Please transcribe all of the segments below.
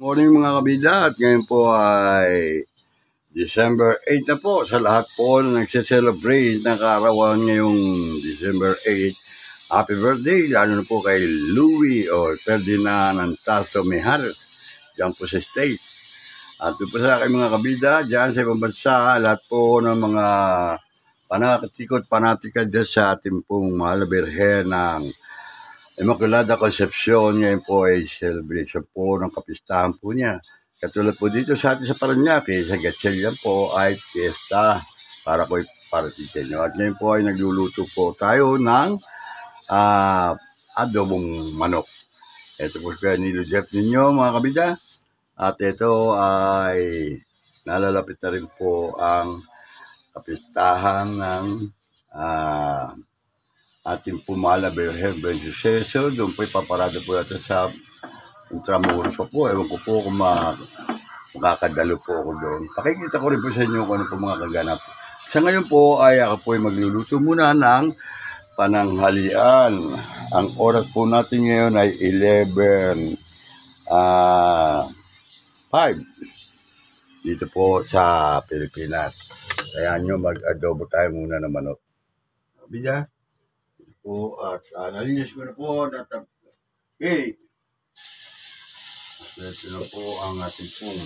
Morning mga kabida, at ngayon po ay December 8 na po sa lahat po na nagse-celebrate ng kaarawan ngayong December 8. Happy birthday, lalo na po kay Louie o Ferdinand Antaso Mijares, dyan po sa state. At doon po sa aking mga kabida, dyan sa ibang bansa, lahat po ng mga panakatikot, panatika dyan sa ating pong mahal na birhen ng Immaculada Concepcion. Ngayon po ay celebration po ng kapistahan po niya. Katulad po dito sa atin sa Paranaque, sa Gatchalian po ay fiesta para po parating sa inyo. At ngayon po ay nagluluto po tayo ng adobong manok. Ito po kaya nilujep ninyo mga kabida. At ito ay nalalapit na rin po ang kapistahan ng ating pumala Birhen Benjuseso. Doon po ipaparada po natin sa Intramuros po. Ewan ko po kung makakadalo po ako doon. Pakikita ko rin po sa inyo kung ano po mga kaganap. Sa ngayon po ay ako po ay magluluto muna ng pananghalian. Ang oras po natin ngayon ay 11:05 dito po sa Pilipinas. Kaya nyo mag-adobo tayo muna ng manok. Bija? Po at nalinis ko na po okay. At ito na po ang ating pong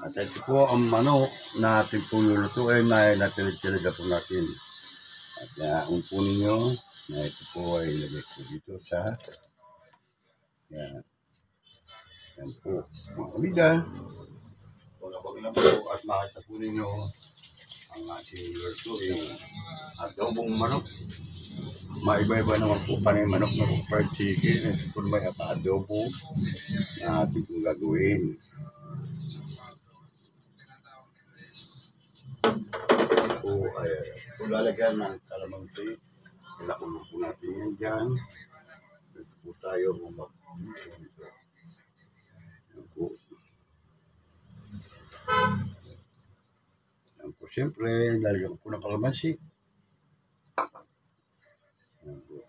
at ito po ang manok na ating pong lulutuin na natilid-tilid po natin. At umpunin nyo na ito po ay ilagay ko dito sa yan. Yan po, mga kabida. Pagkabag na po at makita po ninyo ang ating lutuin. Adobong manok. Maiba-iba naman po pa rin manok na po fried chicken. Ito po may adobo na ating pong gagawin. Ito po ay lalagyan ng kalamansi. Ilakulong po natin yan dyan. Ito po tayo mag-dito. Yan po, siyempre, lalagyan ko po ng kalamansi. Yan po.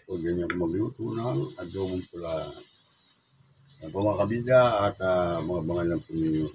So, ganyan ko magluto ng adobong pula. Yan po mga kabida at mga bangal lang po ninyo.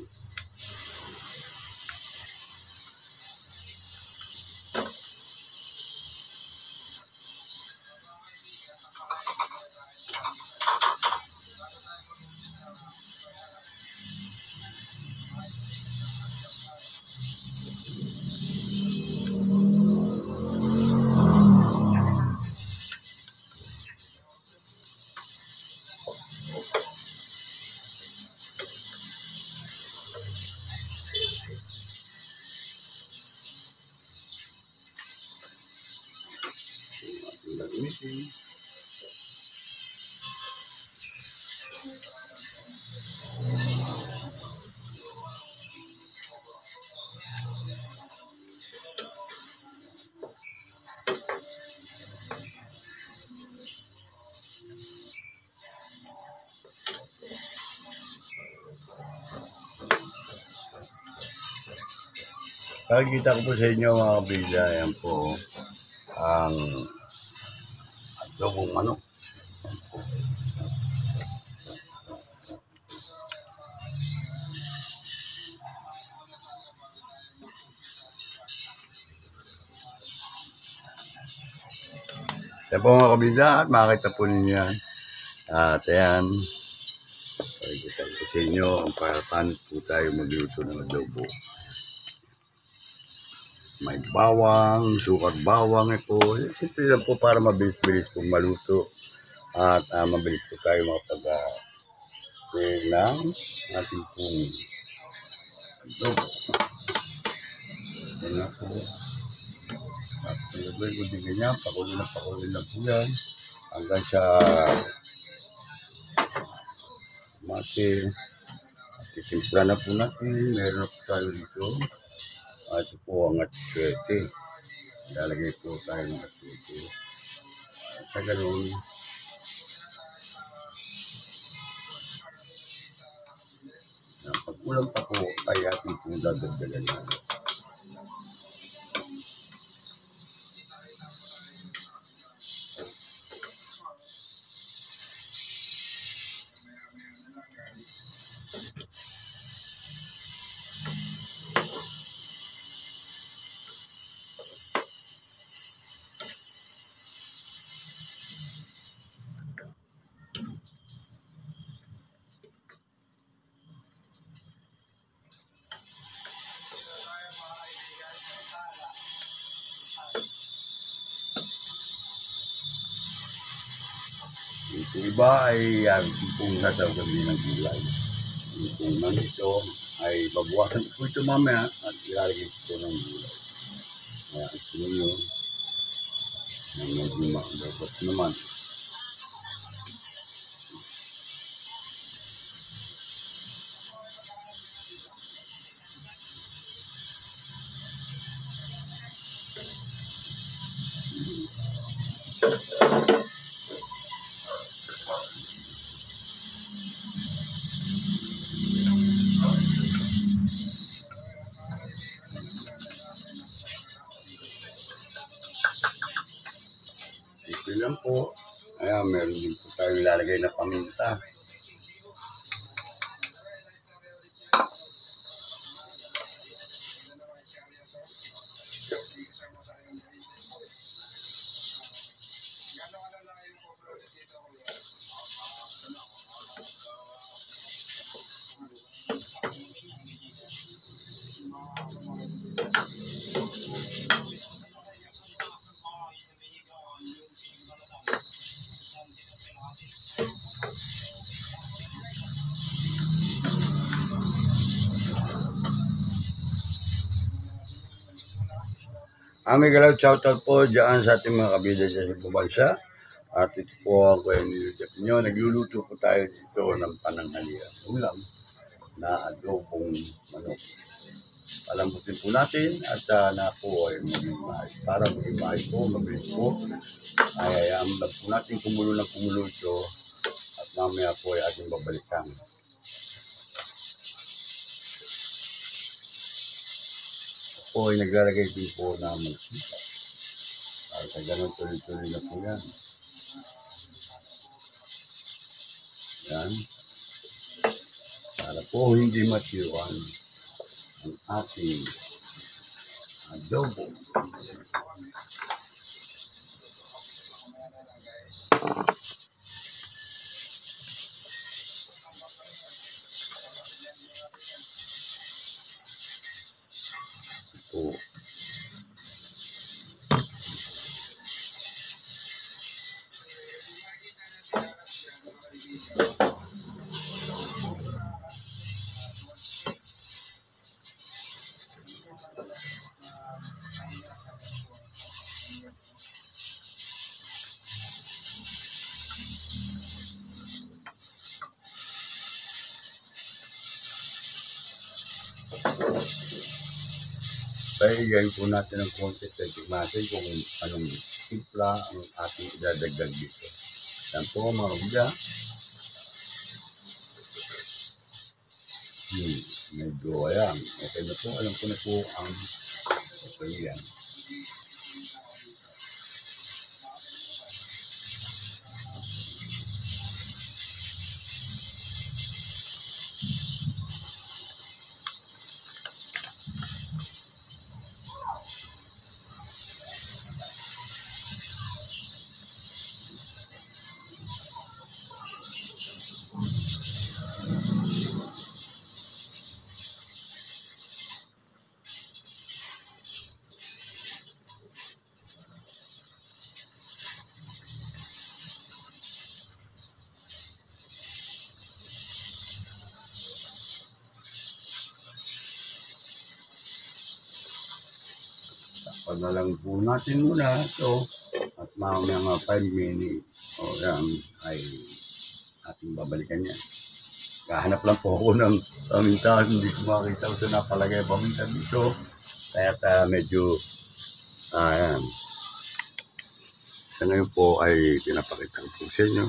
Gagamitin. Pakikita ko po sa inyo mga kabida, yan po ang adobong manok. Yan po mga kabida at makakita po ninyo yan. At ayan, pakikita ko sa inyo para paano po tayo magluto ng adobo. May bawang, sukat bawang ito. Simple lang po para mabilis-bilis po maluto. At mabilis po tayo makapag-create ng ating pong adobo. Yan na po. At nilagay ko din ganyan. Pakulin lang po yan. Hanggang sa mati. At titimpla na po natin. Meron na po tayo dito. At ito po ang atswete. lalagay po tayo ng asukal. Sa ganun, pag kulang pa po ay ating po dadagdagan natin. Yung iba ay kung sasawagan din ng gulay. Kung nandito ay babawasan po ito mamaya at ilalagay ito ng gulay. Kaya ito yun, medyo dapat naman. Ito lang po. Ayan, meron din po tayong ilalagay na paminta. May galaw shoutout po dyan sa ating mga kabida dyan sa ibang bansa. At ito po ang kuya niluluto nyo. Nagluluto po tayo dito ng pananghalian. Ulam na adobong manok. Palambutin po natin at na po ay maging maayos. Para maging maayos po, mabilis po. Ay ang lang po natin kumulo ng kumulo ito. At mamaya po ay ating babalikan. Po ay naglalagay din po na magkita. Para sa ganun tuloy-tuloy na po yan. Yan. Para po hindi matiwan ang ating adobo. Ito. Kaya po natin ng konti sa natin kung anong simpla ang ating idadagdag dito. Yan po mga kabida. Medyo ayan. Okay na po. Alam ko na po ang okay yan. Pagdalang po natin muna ito at mamaya mga 5 minutes o yan ay ating babalikan yan. Kahanap lang po ako ng paminta, hindi ko makita ito napalagay paminta dito. Kaya medyo Ayan. Ngayon po ay pinapakita ko po sa inyo.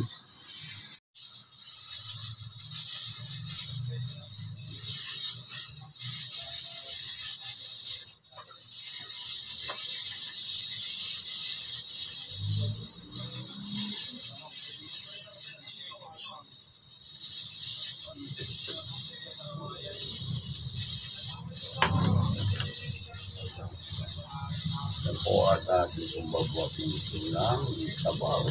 Yan po at ating kung babuhatin ito ng sabaw.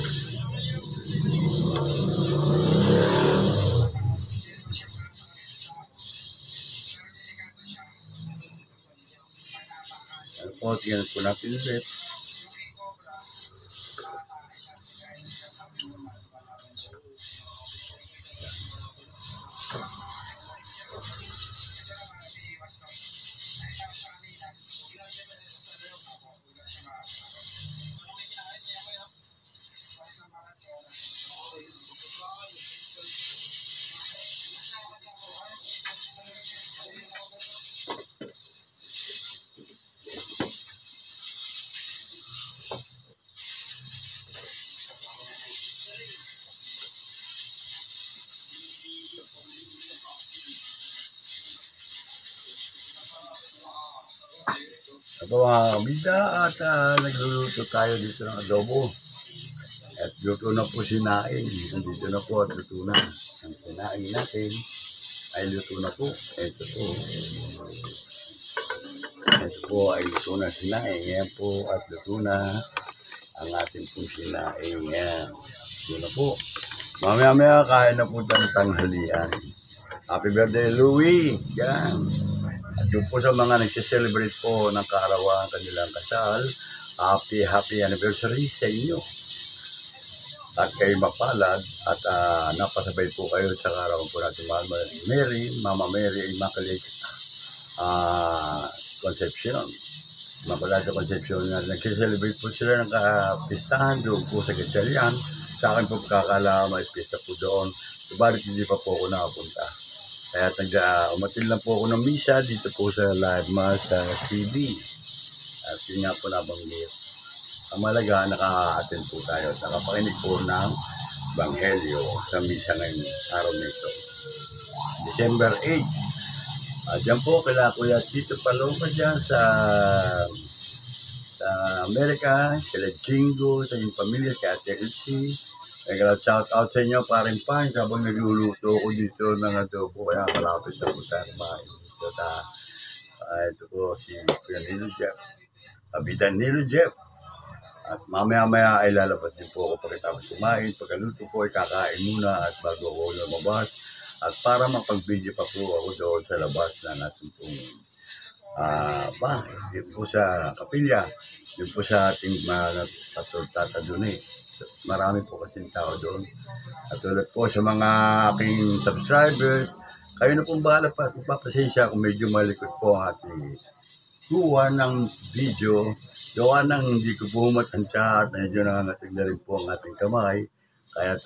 Yan po, tingnan po natin ulit. Ito mga kabida at nagluluto tayo dito ng adobo. At luto na po si Naing. Nandito na po at luto na. Ang sinaing natin ay luto na po. Ito po. Ito po ay luto na si Naing. Yan po at luto na ang ating po si Naing. Yan. Luto na po. Mamaya-maya kain na po ng tanghalian. Happy birthday, Louie! Yan. At yun po sa mga nagsiselebrate po ng kaarawan kanilang kasal, happy anniversary sa inyo. At kayo mapalad at napasabay po kayo sa kaarawan po natin Mama Mary Immaculate Conception. Immaculate Conception na nagsiselebrate po sila ng pistahan doon po sa Gatchalian. Sa akin po kakala may pista po doon. Subalit hindi pa po ako nakapunta. Kaya umatil lang po ako ng misa dito po sa live mass sa TV. At yun nga po nabanggit. Ang malaga, naka-attend po tayo at nakapakinig po ng Banghelyo sa misa ngayong araw nito. December 8. Diyan po kila Kuya Tito Paloma dyan sa Amerika, sila Jingo, sa inyong pamilya, kaya Ate Elsie. Shout out sa inyo, paring pan, habang nagluluto ko dito ng adobo, kaya malapit na po tayo kumain dito. Ito po si Kuya Nilo Jeff, kabitan Nilo Jeff. At mamaya-maya ay lalabas din po ako pagkatapos kumain. Pagkaluto po ay kakain muna at bago ako lumabas. At para mapag-video pa po ako doon sa labas na natin pong bahay. Yun po sa kapilya, yun po sa ating tataduni. Marami po kasing tao doon. At tulad po sa mga aking subscribers, kayo na pong bahala pa. Magpapasensya kung medyo malikot po ang ating kuha ng video. Gawa ng hindi ko po matansya at medyo nangangatig na rin po ang ating kamay. Kaya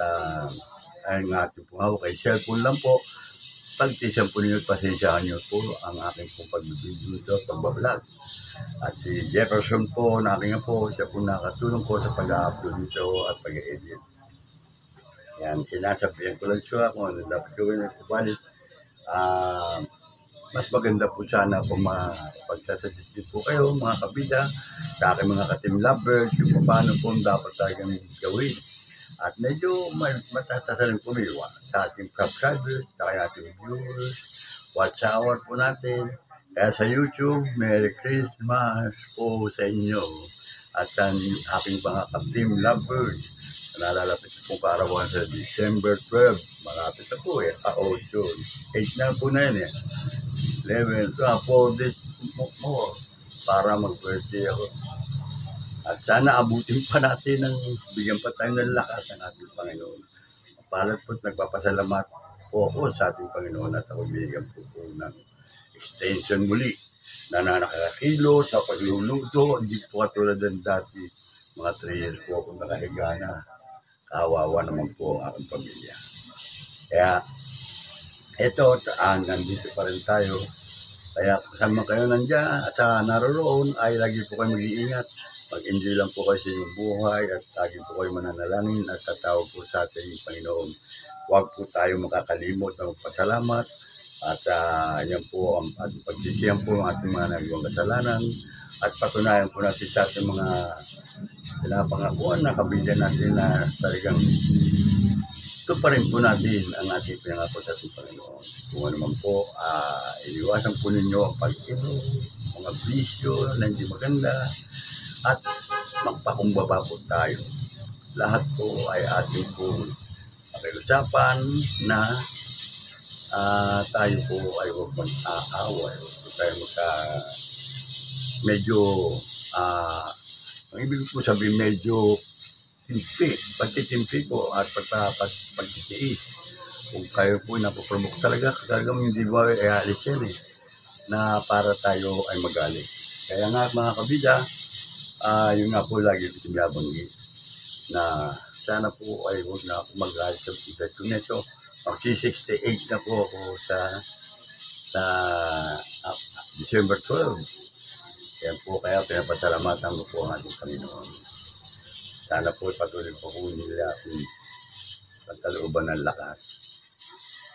ayun nga ating pong hawak ay cellphone lang po. Pagtisan po ninyo, pasensyahan nyo po ang aking pong pagbibideo ito, pagbablog. At si Jefferson po, naking po, siya po nakatulong ko sa pag-upload nito at pag-edit. Yan, sinasabihan ko lang siya kung ano dapat gawin at kubalit. Mas maganda po sana kung pagsasuggest din po kayo, mga kabida, sa aking mga ka-team lovers, kung paano po dapat talagang gawin. At medyo matatasaling pumiwa sa ating subscribers, sa ating viewers, watch hour po natin. Kaya sa YouTube, Merry Christmas po sa inyo. At sa aking mga ka-team lovers, nalalapit po kaarawan sa December 12. Malapit na po June 8 na po na yan 11, 4 days more para mag-birthday ako. At sana abutin pa natin ng bigyan pa tayo ng lakas ng ating Panginoon. Palat po't nagpapasalamat po ako sa ating Panginoon at ako bigyan po ng extension muli na nakakakilo sa pagluluto. Hindi po katulad ng dati, mga 3 years po akong nakahiga na. Kawawa naman po ang aking pamilya. Kaya ito, nandito pa rin tayo. Kaya kasama kayo nandiyan, sa naroroon ay lagi po kayo mag-iingat. Mag-enjoy lang po kayo sa inyong buhay at lagi po kayo mananalangin at tatawag po sa ating Panginoon. Huwag po tayo makakalimot na magpasalamat at yan po ang pagsisiyan po ng ating mga nagawang kasalanan at patunayan po natin sa ating mga pinapangakuan na kabila natin na talagang ito pa rin po natin ang ating pinangako sa ating Panginoon. Kung ano man po, iniwasan po ninyo ang pag-inom, mga bisyo na hindi maganda, at magpakumbaba po tayo. Lahat po ay ating po pakiusapan na tayo po ay huwag mag-aaway. Huwag po tayo medyo, ang ibig po sabihin, medyo pagtitimpi po at pagtitiis. Kung kayo po napopromoke talagang hindi ba ay alis yan na para tayo ay magaling. Kaya nga mga kabida, yun nga po lagi ko sinabanggit na sana po ay huwag na ako magalit sa edad ko nito. Magsi-68 na po ako sa December 12. Kaya pinapasalamatan ko po ang ating Panginoon. Sana po patuloy po po nila akong pagkalooban ng lakas.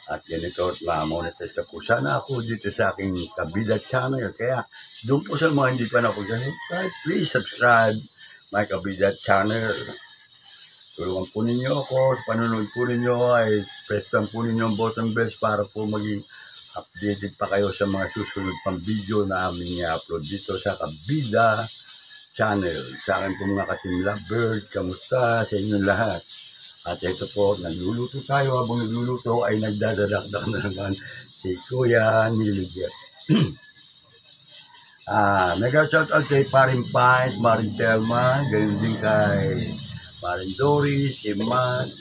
At ganito at ma-monetize na po. Sana ako dito sa aking Kabida channel. Kaya doon po sa mga hindi pa na-subscribe, please subscribe my Kabida channel. Tulungan po ninyo ako. Sa panunod po ninyo ay press lang po ninyo ang button bells para po maging updated pa kayo sa mga susunod pang video na aming i-upload dito sa Kabida channel. Sa akin po mga ka-team lovebird, kamusta sa inyong lahat? At ito po, nagluluto tayo. Habang nagluluto ay nagdadadakdak na naman si Kuya Niligyan. Mega shoutout kay Paring Pines, Maring Telma, ganyan din kay Maring Doris, si Matt,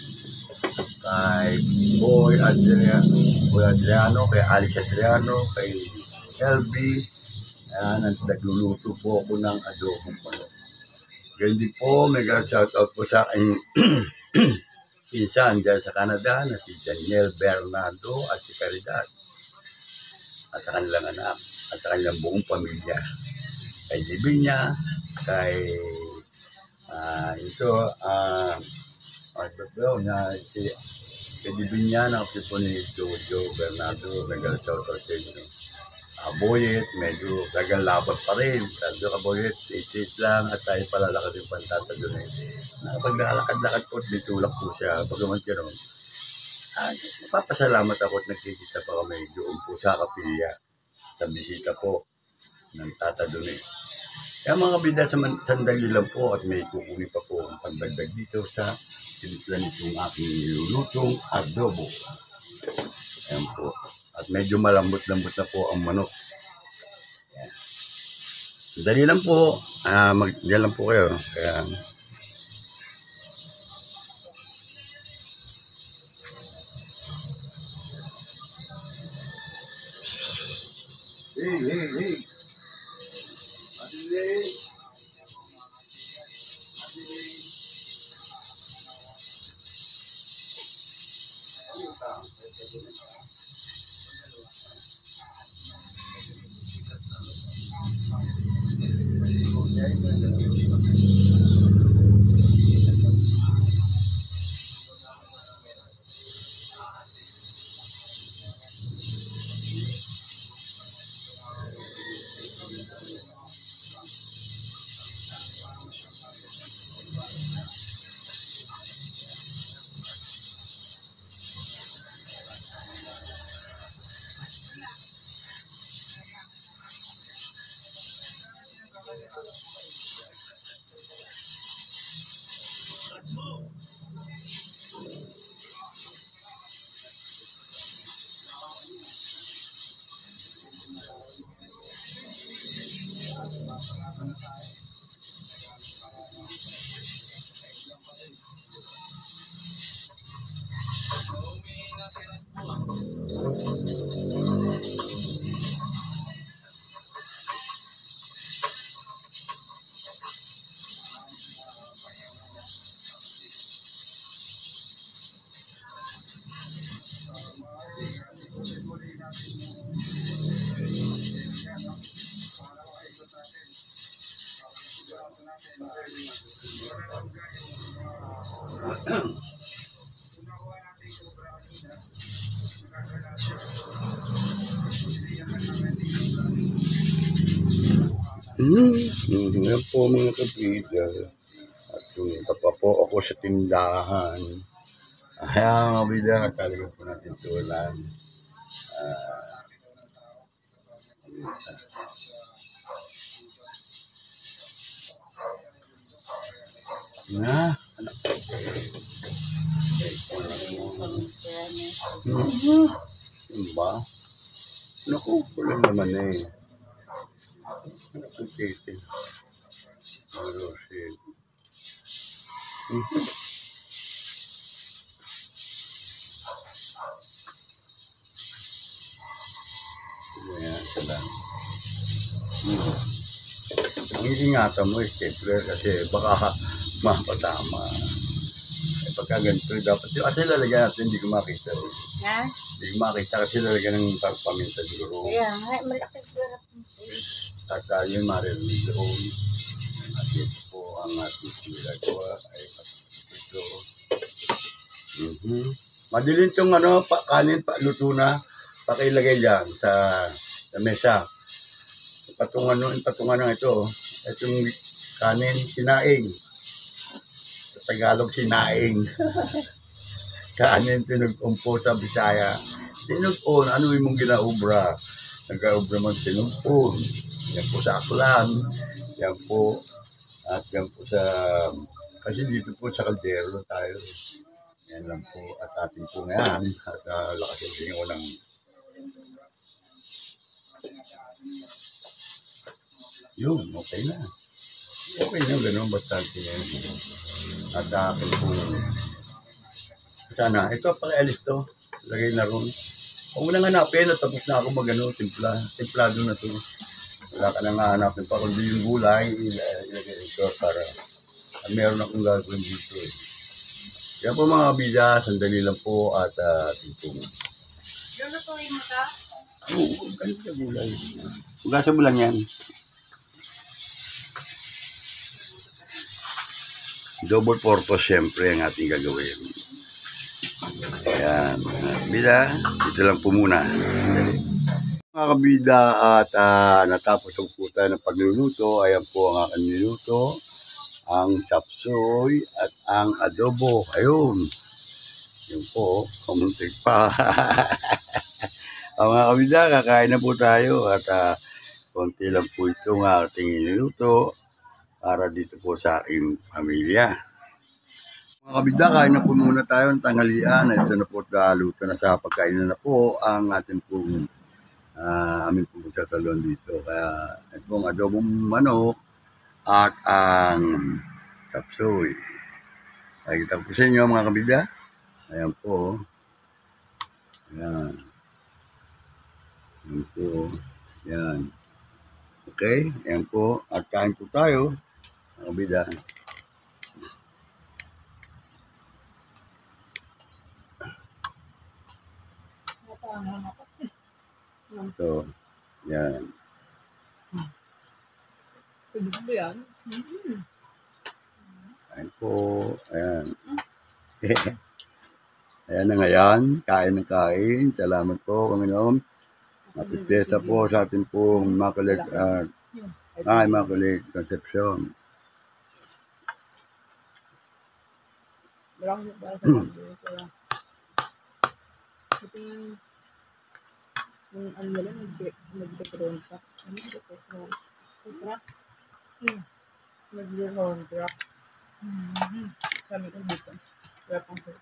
kay Boy Adriano, kay Alex Adriano, kay LB. Ayan, nagluluto po ako ng adobong manok. Ganyan din po, mega shoutout po sa aking pinsan dyan sa Canada na si Daniel Bernardo at si Caridad at ang kanilang anak at ang kanilang buong pamilya. Kay Divinia, kay kay Divinia na kapit po ni Jojo Bernardo, mega shoutout sa inyo. Boyet, medyo tagal laban pa rin. Sabi ka Boyet, 8 lang at tayo palalakad yung pantata doon Pag nakalakad-lakad po, bitulak po siya. Bagaman gano'n, napapasalamat ako at nagkikita pa kami doon po sa kapilya. Sa bisita po ng tata doon Kaya mga bida, sandali lang po at may kukunin pa po ang pagdagdag dito sa tinitlan itong aking nilulutong adobo. Ayan po. At medyo malambot-lambot na po ang manok. Dali lang po. Diyan lang po kayo. Kaya Hey. Ngayon po mga kabida. At pumunta pa po ako sa tindahan. Ayan mga kabida, talaga po natin tulan. Na, ba? Naku, kulang naman eh. Ano kung titin? Ano shit? Ayan, sila. Ang ingatan mo eh, siyempre, kasi baka mapasama. Eh, pagka ganito, dapat yung kasi lalagyan natin, hindi ko makita. Ha? Hindi ko makita kasi lalagyan ng paminta siguro. Kaya nga, malaki sarap. At yun, maririnig doon. At ito po ang ating ginagawa ay ito. Madilim itong kanin, luto na, pakilagay dyan sa mesa. Patungan ito. Itong kanin, sinaing. Sa Tagalog, sinaing. Kanin, tinug-umpo sa Bisaya. Tinug-on, ano yung mong ginaubra? Nagkaubra mong tinug-on. Yan po sa Aklan. Yan po. At yan po sa... Kasi dito po sa Caldero tayo. Yan lang po. At atin po ngayon. At lakas yung singaw ng... Yun, okay na. Okay na, gano'n bastante yan. At akin po... Sana, ito pala-alis to. Lagay na ron. Kung wala nga hanapin, tapos na ako templado na to. Wala ka nang hanapin pa, kundi yung gulay, ilagay ito para meron akong gagawin dito eh. Yan po mga kabida, sandali lang po at tipong. Lulutuin mo ka? Oo, ganito sa gulay. Hugasan mo lang yan. Double purpose siyempre ang ating gagawin. Ayan, mga kabida, dito lang po muna. Mga kabida at natapos po tayo ng pagluluto. Ayan po ang aking niluto. Ang sapsoy at ang adobo. Ayun. Yun po, kumuntik pa. Mga kabida, kakain na po tayo at konti lang po itong ating niluto para dito po sa aking pamilya. Mga kabida, kain na po muna tayo ng tanghalian. Ito na po, luto na sa pagkainan na po ang ating pong amin po magtatalon dito. Kaya ito pong adobong manok at ang tapsoy. Nakikita po sa inyo mga kabida. Ayan po. Ayan. Ayan po. Ayan. Okay. Ayan po. At kain po tayo. Mga kabida. Ito. Yan. Pwede ba yan? Ayan po. Ayan. Ayan na nga yan. Kain ng kain. Salamat po, Panginoon. Mapipiyesta po sa ating pong Immaculate Conception. Maraming para sa pagkakas. Ito yung ano nila, nag-drone truck. Ano nag-drone truck? Nag-drone truck. Kami ko dito. Wala pang truck.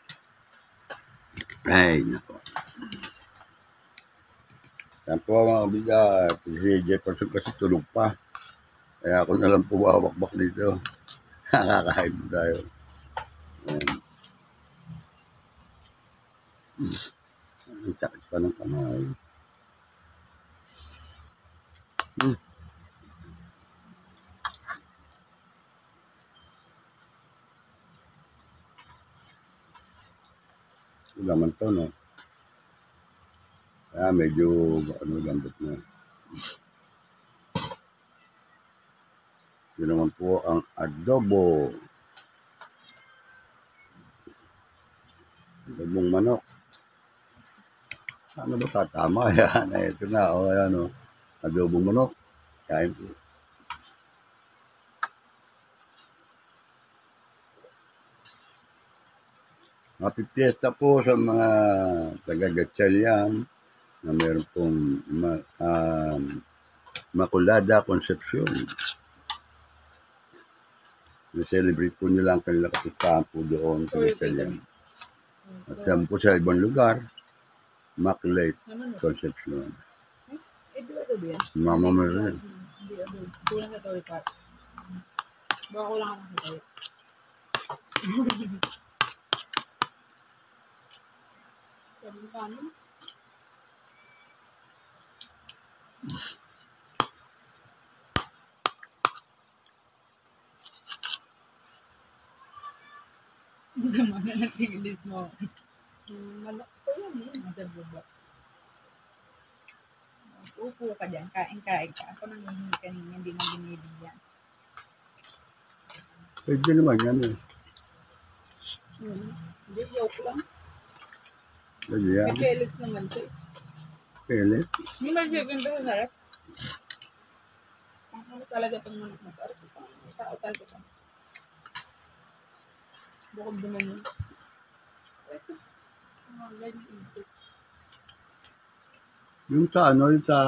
Ay, nako. Yan po mga kabida. Si Jefferson kasi tulog pa. Kaya ako na lang po wawakbak dito. Nakakain po tayo. Ayan. Ang sakit pa ng kamay. Laman to, no? Kaya medyo lambot na. Yun naman po ang adobo. Adobong manok. Ano ba tatama? Ayan, ito na. O, ayan, o. Adobong manok. Kain po. Happy Fiesta po sa mga taga-Gatchalian na meron pong Makulada Concepcion. Na-celebrate po nila ang kanilang kapistahan po doon sa Gatchalian. At saan po sa ibang lugar, Immaculate Concepcion. Di ba ito yan? Mama mo rin. Hindi ito. Kulang sa Toy Park. Baka kulang ako sa Toy. Sabi ka ano? Sama na natigilis mo. Malak ko yan eh. Nasa baba. Upo ka dyan. Kain-kain ka. Ako nangihingi kanina. Hindi mo binibigyan. Pwede naman yan eh. Hindi, joke lang. Pwede yan. May pellets naman ito eh. Pelit. Hindi ba chicken pero sarap? Ang talaga itong manok na sarap. Tao talaga ito. Bukod naman yun. Ito. Ang ganyan ito. Yung sa ano, yung sa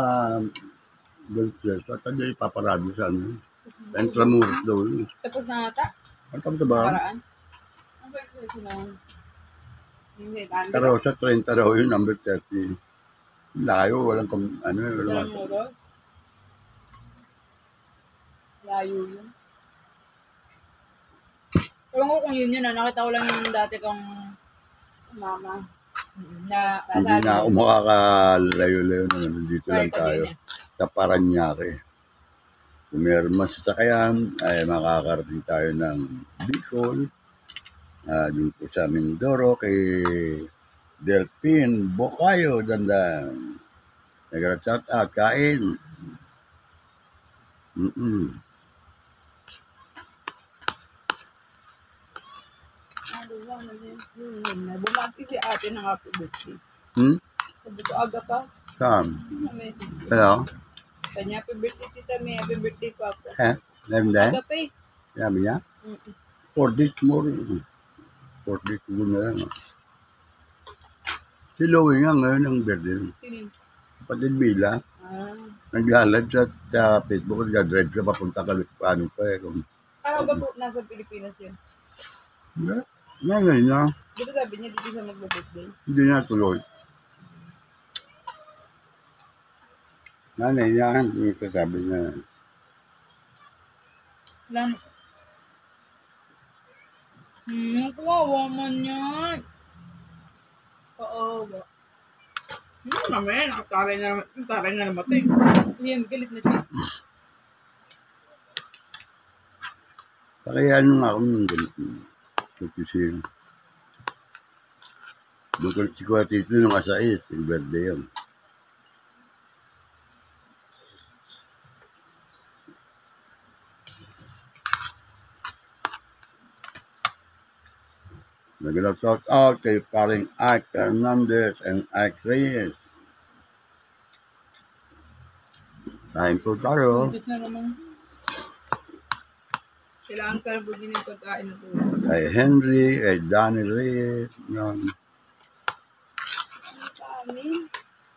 Dolces, at hindi ipaparado sa ano. Intramuros daw yun. Tapos na ata. Ano ka ba? Paraan. Ang ba ito na? Yung head Pero sa 30 daw yun, number 30. Layo, walang ano, Alam walang mo ba? Layo yun. Ewan ko kung yun yun. Nakita ko lang yung dati kong mama. Na, hindi na ako makakalayo-layo naman. Nandito lang tayo. Sa Paranaque. Kung meron man sasakyan, ay makakarating tayo ng Bicol. Dun po sa Mindoro kay Delphine Bocayo, dandan. Nag-chat out, kain. Bumati si ate ng happy birthday. Sabi ko, aga pa. Saan? Hello? Kanya, happy birthday tita May, happy birthday papa. Hindi? Aga pa eh. Sabi niya? For this morning. For this morning na lang. Si Louie nga ngayon ang birthday. Sinin? Kapatid Bila. Naglalad sa Facebook. Nag-drive siya papunta ka. Paano pa eh. Araw ba po nasa Pilipinas yun? Ngayon na. Di ba sabi niya dito siya mag-birthday? Hindi na tuloy. Nanay niya, yung kasabi niya. Lang. Kawawa man yan. Kawawa. Naman, nakataray na namatay. Yan, galit na siya. Pakiyaan nung ako nung ganito. Nagkising. Bukod si Kuatito nung asais, yung birthday yun. Nag-shout out kay paring Ike Hernandez and Ike Reyes. Kain po tayo. Bitis na naman. Kailangan ka na po din yung pagkain na po. Kay Henry, kay Danny Reyes,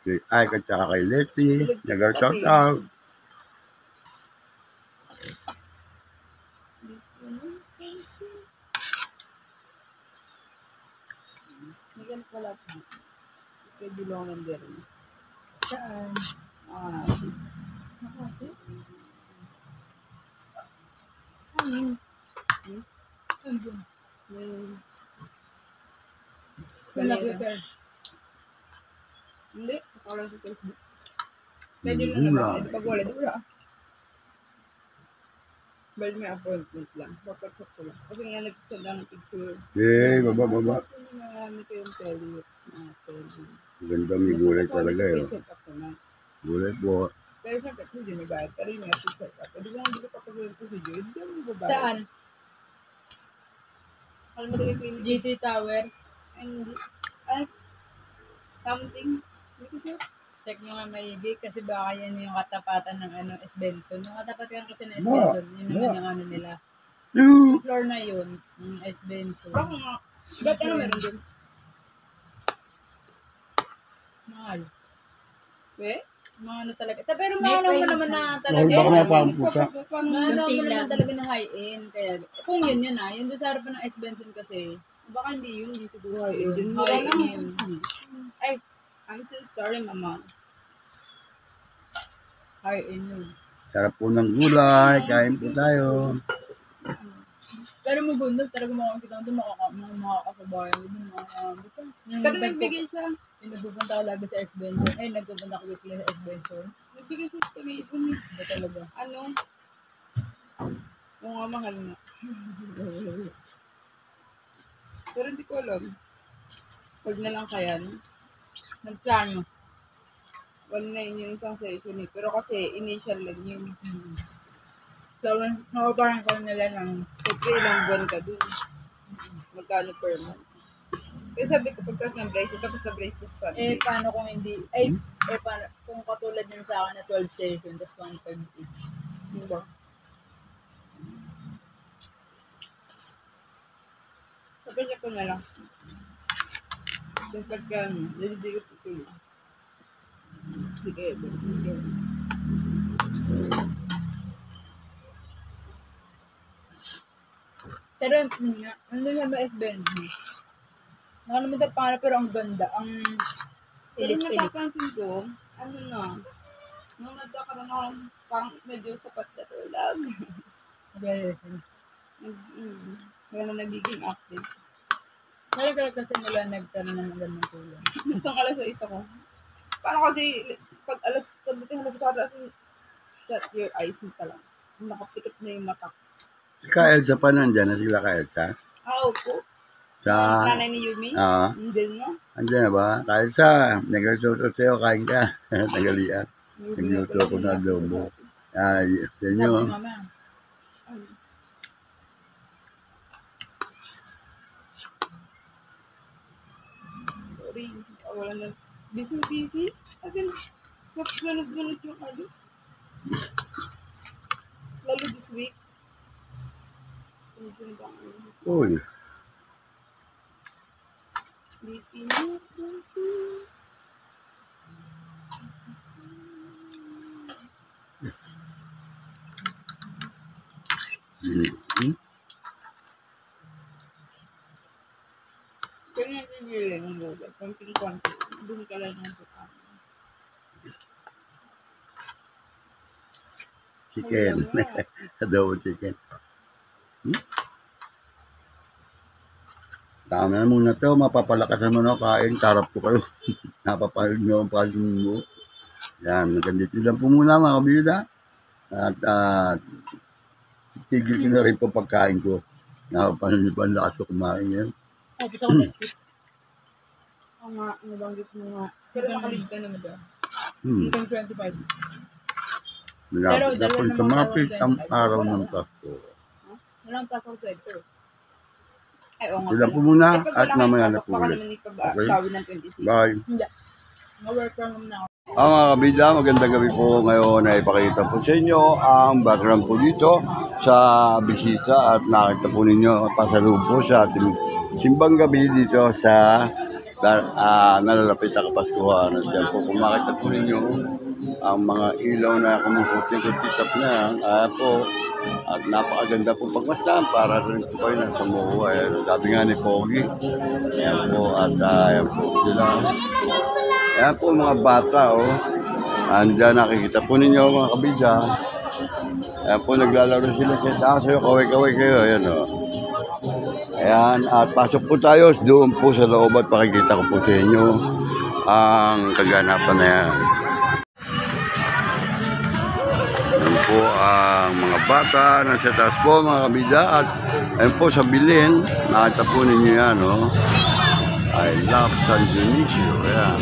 kay Ike at saka kay Letty. Nag-shout out. Ganit wala po. Kay Dilongan din. Saan? Makati. Ano? Ano? May... Hindi. Nakawala sa Facebook. Pwede mo naman. Pag wala, di wala. Bali may appointment lang. Papasok ko lang. Kasi nga nagsasabi ng picture. Baba. Marami kayong tele. Ganda may gulay talaga eh. Gulay po. Pero siyempre, hindi may bayad. Pero yung mga set up. Pwede mo hindi ko papagawin ko si Joy. Hindi mo babayad. Saan? Alam mo tayo kay GT Tower? Ay, something. Hindi ko siya. Check mo nga maigi kasi baka yan yung katapatan ng S. Benson. Yung katapatan kasi ng S. Benson, yun naman yung nila. Yung floor na yun, yung S. Benson. Baka nga. Ba't ano meron din? Mahal. We? Mga ano talaga. Pero mahal mo naman na talaga. Mahal ba ka na parang pusa? Mahal mo naman talaga na high-end. Kaya, kung yun na. Yun doon sa harapan ng S-Benson kasi. Baka hindi yun. Hindi siguro high-end. Yun mura lang yun. Ay, I'm so sorry, mama. High-end yun. Sarap po ng gulay, kain po tayo. Pero maganda talaga makakita ko doon, makakasabayan ko doon. Pero nagbigay siya. Yung nagpupunta ko lagi sa S-Benson. Ay, nagpupunta ko weekly sa S-Benson. Nagbigay siya sa kami. Ba talaga? Ano? Oo nga, mahal nga. Pero hindi ko alam. Pag na lang kaya, no? Nagplano. 1.9 yung isang session eh. Pero kasi initial lang yun. So, nakaparang ko nila ng ilang buwan ka dun. Magkano per month. Kaya sabi ko, pagkas ng bracelet, tapos sa bracelet sa Sunday. Paano kung hindi, paano, kung katulad din sa akin na 12 session, tapos 1.5 each. Diba? Sabi ko na lang. Tapos pagka, dididikit ko tuloy. Sige, pero yun nga, nandun sa S-Benson. Nakalimutan pa pero ang ganda. Ang ilit-ilit. Napapansin ko, ano na, nung nagkakaroon ako pang medyo sapat sa tulog. Kaya na nagiging active. Kaya kasi mula nagkaroon ng magandang tulog. Itong alas 6 ako. Paano kasi, pag alas 4 kasi shut your eyes mo pa lang. Nakapikit na yung mata. Si Kaelsa pa nandyan na sila Kaelsa? Opo. Sa... Nanay ni Yumi? Oo. Hindi na. Andyan na ba? Kaelsa, nagluto sa'yo, kain ka. Tagalian. Nagluto ko na adobo. Yan yun. Sorry. Wala na. Busy. As in, sunod-sunod yung alis. Lalo this week. Sunod-sunod ang alis. Uy. Kaya nagigilin ang lola. Konting-konti. Doon ka lang ng buka. Chicken. Adobo chicken. Tama na muna to. Mapapalakasan mo na kain. Tarap ko kayo. Napapanood nyo ang pasin mo. Yan. Nagandito lang po muna mga kabida. At tigil ko na rin po pagkain ko. Napapanood nyo pa ang lakas ko kumain yan. Oh, basta ko let's Oo nga, nabanggit mo nga. Pero nakalig ka naman daw. Hanggang 25. Malapit na po sa mapit ang araw ng Pasko. Walang Pasko 20. Ay, oo nga. Sila po muna at mamaya na po ulit. Okay? Bye. Hindi. Ma-work from home na ako. Mga kabida, magandang gabi po ngayon na ipakita po sa inyo ang background po dito sa bisita at nakita po ninyo pasalubong po sa ating simbang gabi dito sa nalalapit na Kapaskuhan. At yan po, kung makita po ninyo ang mga ilaw na kumukuting-kutitap na yan, at napakaganda po pagmasdan para rin po kayo nasa Moho. Sabi nga ni Pogi, yan po, at yan po sila. Yan po mga bata, andyan nakikita po ninyo mga kabida. Yan po, naglalaro sila sa taas, kaway-kaway kayo, ayan Ayan, at pasok po tayo doon po sa loob at pakikita ko po sa inyo ang kaganapan na yan. Yan po ang mga bata nasa taas po mga kabida at ayan po sa bilin, nakita po ninyo yan, I love San Dionisio, ayan.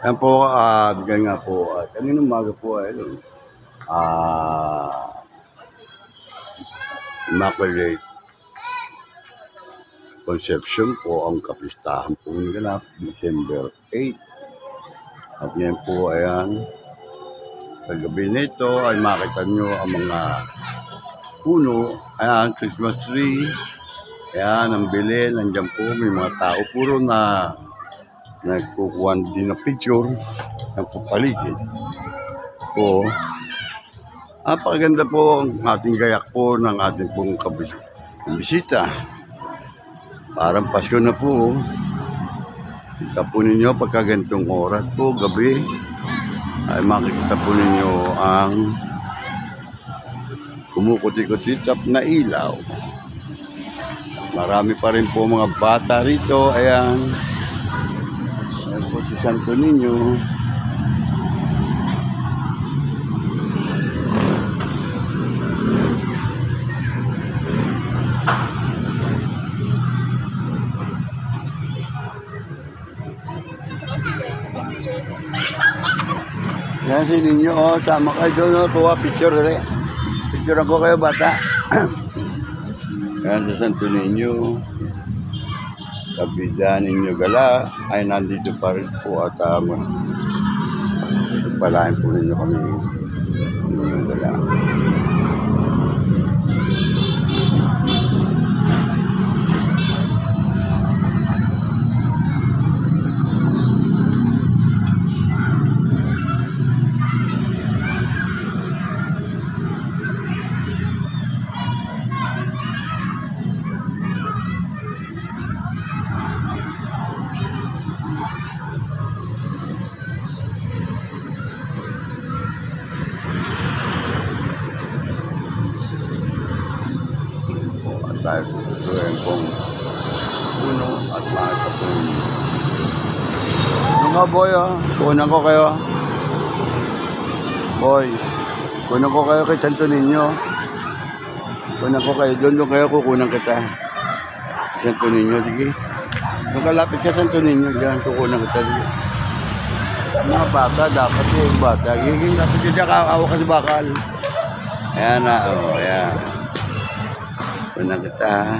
Yan po, ganyan nga po. Kanina umaga po ay Immaculate Conception po ang kapistahan po ng ganap, December 8. At ngayon po, ayan, sa gabi nito ay makita nyo ang mga puno, ayan, Christmas tree, ayan, ang bilin, nandiyan po, may mga tao puro na nagkukuha din ng picture ng paligid po. Napakaganda po ang ating gayak po ng ating pong bisita. Parang Pasko na po. Kita po ninyo pagka ganitong oras po, gabi, ay makikita po ninyo ang kumukuti-kutitap na ilaw. Marami pa rin po mga bata rito. Ayan. Ayan po si Santo Niño. Yan si Niño, sama kayo doon, kuha picture rin. Picture ako kayo, bata. Yan si Santo Niño. Kabida Ninyo Gala ay nandito pa rin po at palain po ninyo kami Ninyo Gala. Tayo tutuin pong puno at mga kapun. Ano nga boy, kunan ko kayo. Boy, kunan ko kayo kay Santo Niño. Kunan ko kayo, doon kayo, kukunan kita. Santo Niño, sige. Doon kalapit ka Santo Niño, dyan, kukunan kita. Sige. Mga bata, dapat yung bata. Giging, dapat yung kakawa ka sa bakal. Ayan na, ayan. Kunan kita.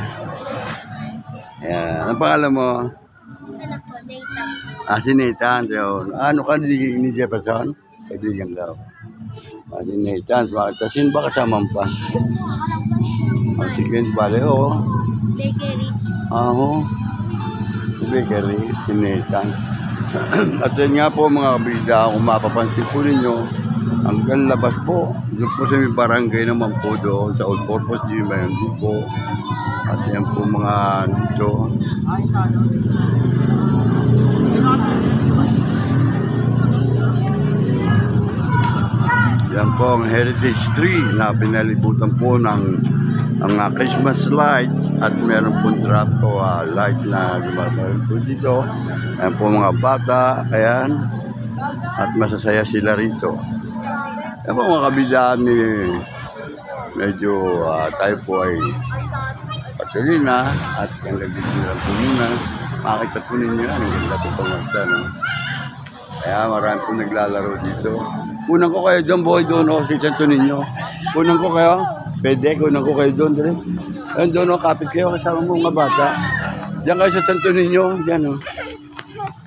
Ayan. Ang pangalan mo? Anak ko, Nathan. Si Nathan. So, ano ka ni Jefferson? Kaibigan daw. Si Nathan. Sin ba kasama pa? Sige, bale, Bakery. Bakery. Si Nathan. At yun nga po mga kabida, kung mapapansin po ninyo, hanggang labas po. Doon po sa may barangay naman po doon sa All Purpose Gym, ayun din po. At yan po mga dito. Yan po ang heritage tree na pinalibutan po ng Christmas light at meron pong drop po light na lumabayan po dito. Yan po mga bata, ayan. At masasaya sila rito. Yan po mga kabidaan ni medyo tayo po ay patuloy na at yung nagdisilang po muna. Makita po ninyo yan, ang ganda po pangasta, no? Kaya marami po naglalaro dito. Kunan ko kayo doon, boy, doon si Santo Niño. Kunan ko kayo, pwede, kunan ko kayo doon. Ayun doon, kapit kayo kasama mo mga bata. Diyan kayo sa Santo Niño, diyan, o.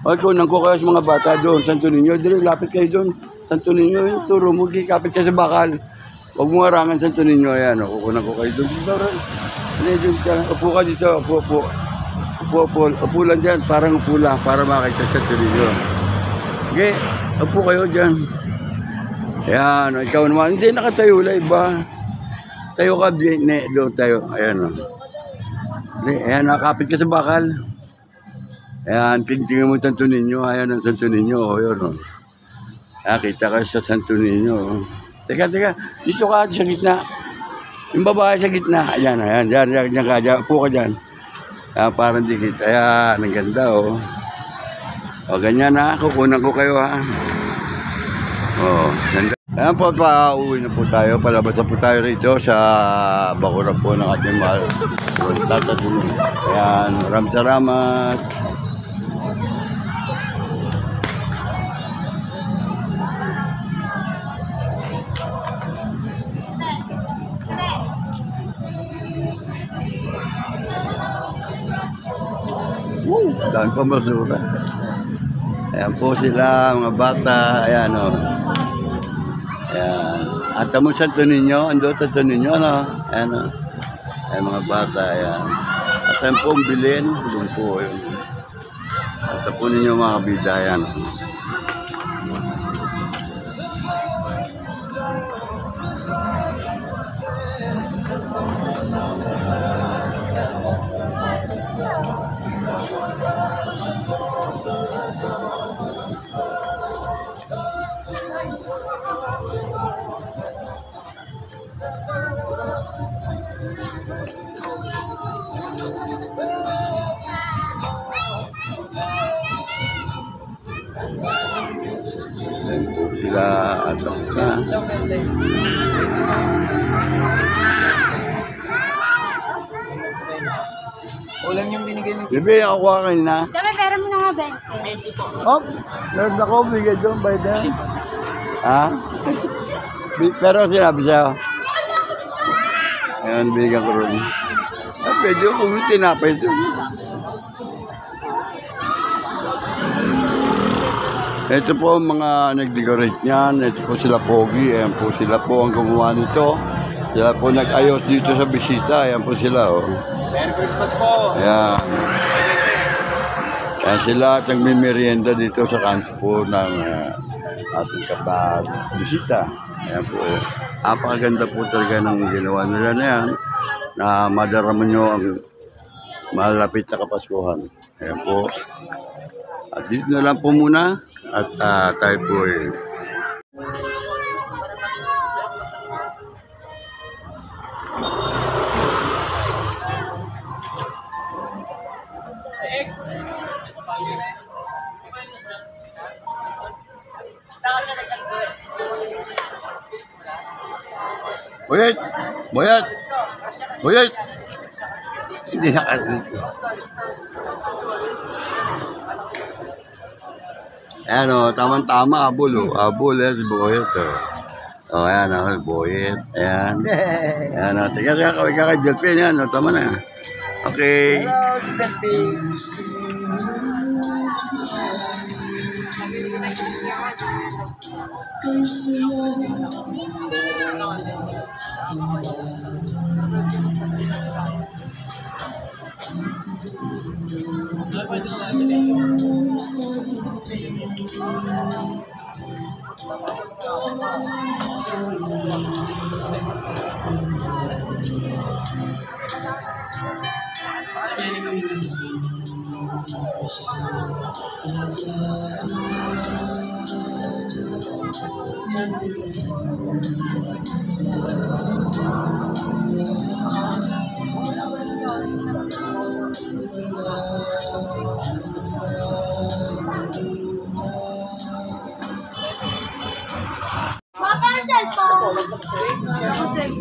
Kunan ko kayo sa mga bata doon, Santo Niño. Dire, lapit kayo doon, Santo Niño. Yung turo mo, kapit kayo sa bakal. Huwag mo harangan Santo Niño, ayan, o. Kukunan ko kayo doon. Upo ka dito, upo. Upo lang dyan, parang upo lang, para makita sa Santo Niño. Okay, upo kayo dyan. Ayan, ikaw naman, hindi nakatayo lang iba. Tayo ka, doon tayo, ayan o. Ayan, nakapit ka sa bakal. Ayan, tingnan mo Santo Niño. Ayan ang Santo Niño. O, yun, o. Kita ka sa Santo Niño. O. Teka. Dito ka sa gitna. Yung babae sa gitna. Ayan. Diyan ka. Upo ka dyan. Parang dikit. Ayan, ang ganda, o. O, ganyan, ha. Kukunan ko kayo, ha. O, ganda. Ayan po, pauwi na po tayo. Palabas na po tayo rito sa bakura po ng ating mahal. Ayan, maraming salamat. Dami pa basura. Ayan po sila, mga bata. Ayan, o. Ayan. At mo Santo Niño, ando Santo Niño, ano? Ayan, o. Ayan, mga bata, ayan. At ayan po ang bilin. Doon po, yun. At po ninyo mga kabida, ayan. Sila atok na. Ulam yung binigay ng Bibi, ako kayo na. Kami, pero mo na nga 20. Oh, meron ako, bigay doon, by then. Ha? Pero sinabi sa'yo. Ayan, bigyan ko rin. Pwede ko kung tinapay ito. Ito po ang mga nag-decorate niyan. Ito po sila Pogi. Ayan po sila po ang gumawa nito. Sila po nag-ayos dito sa bisita. Ayan po sila. Oh. Merry Christmas po! Ayan. Ayan sila at nagmimerienda dito sa kanto po ng ating bisita. Ayan po. Napakaganda po talaga ng ginawa nila na yan na madarama nyo ang malapit na Kapaskuhan. Ayan po. At dito na lang po muna. At tayo po Boyet! Hindi na kasi. Ayan o, tama-tama, abol o. Abol, si Boyet o. O, ayan o, Boyet. Ayan. Ayan o, tiga kaway ka kay Jelpin. Ayan o, tama na. Okay. Hello, Jelpin!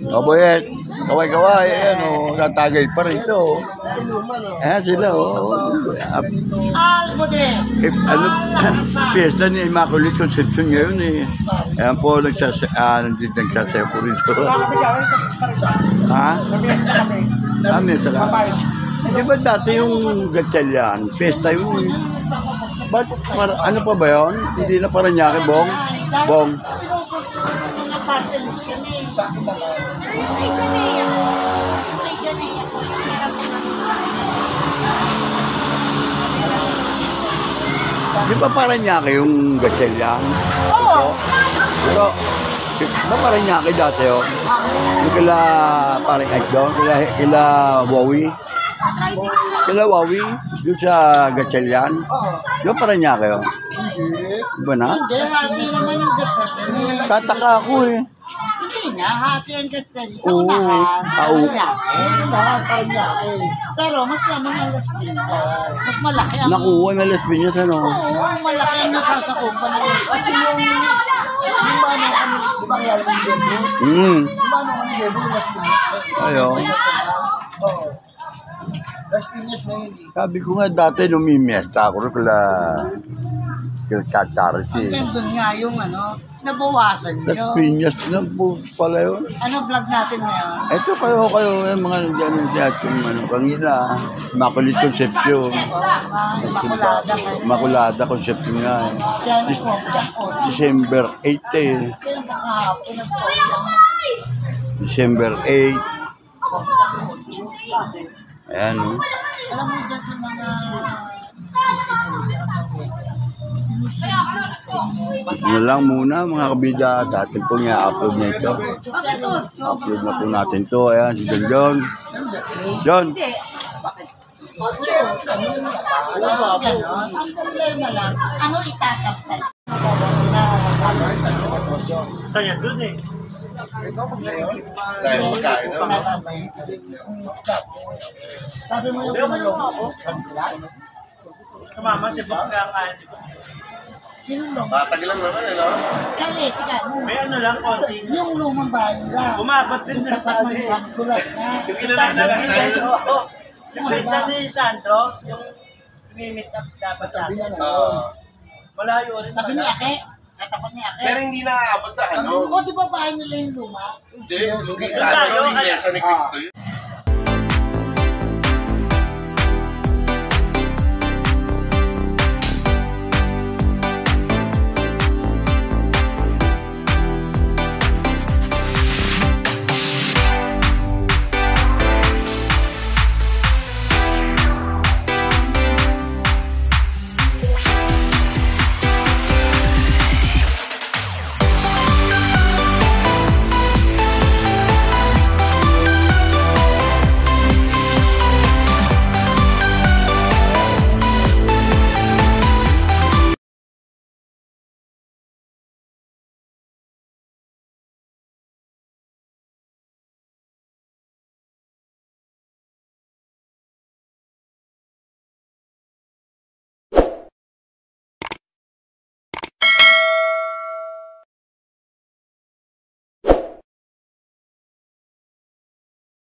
O, Boyet. Kaway-kaway. Ayan o, natagay pa rito. Ayan sila o. Ano, piyesta ni Immaculate Conception ngayon eh. Ayan po, nagsasayapo rito. Ha? Mesa ka. Di ba dati yung gatsalyan? Piyesta yun eh. Ba't, ano pa ba yun? Hindi na Paranaque, Bong? Bong? Di ba Paranaque yung gatsalyan? Oo. Pero, di ba Paranaque dati yun? Yung kila parang Ekdo, kila Wowie. Kila Wawi, yung sa Gatchalian. Oo. Yung Paranaque kayo. Hindi. Iba na? Hindi, hati naman ang gatsarin. Tataka ako eh. Hindi nga, hati ang gatsarin. Sa Oo. unahan, Oo. Paranaque. Pero mas naman ang Las Piñas. Mas malaki ang... Nakuha na Las Piñas, ano? Oo, malaki ang nasasakupan ng... Kasi yung ano kami, di ba kaya yung debo? Hmm. Di ba ano kami debo, Las Piñas? Ayun. Oo. Las Piñas na yun eh. Sabi ko nga dati lumimiesta ako rin kila Charity. Hanggang doon nga yung ano, nabawasan Las nyo. Piñas na po pala yun. Ano vlog natin ngayon? Ito kayo, yung mga nandiyan sa ating kanina. Makulit Concepcion. Makulada kayo. Makulada Concepcion nga eh. Kaya nagpo, December 8 eh. kaya nakahapon nagpo. December 8. Ayan, no? Alam mo dyan sa mga Ano lang muna mga kabida, dati po nga upload na ito. Upload na po natin to. Ayan, si John John. John, alam mo gano'n, ang problema lang, ano itatapal? Saya dun eh. Dahil magkain na. Sabi mo yung ako? Kamama, si Bob ka ang kain. Sino long? Tatagilan naman eh, no? Kali, tika. May ano lang, konti. Yung lumang bahay nila. Umabot din sa Tapat sabi. ng kulas na. Yung kinalain na lang tayo. Yung pinsan ni Sandro, yung mimit up dapat natin. Malayo rin. Sabi ni Ake, katapat ni Ake. Pero hindi naaabot sa Sabi ano. ko, di ba bahay nila yung luma? Hindi, sa ano, yung iglesia ni Cristo yun.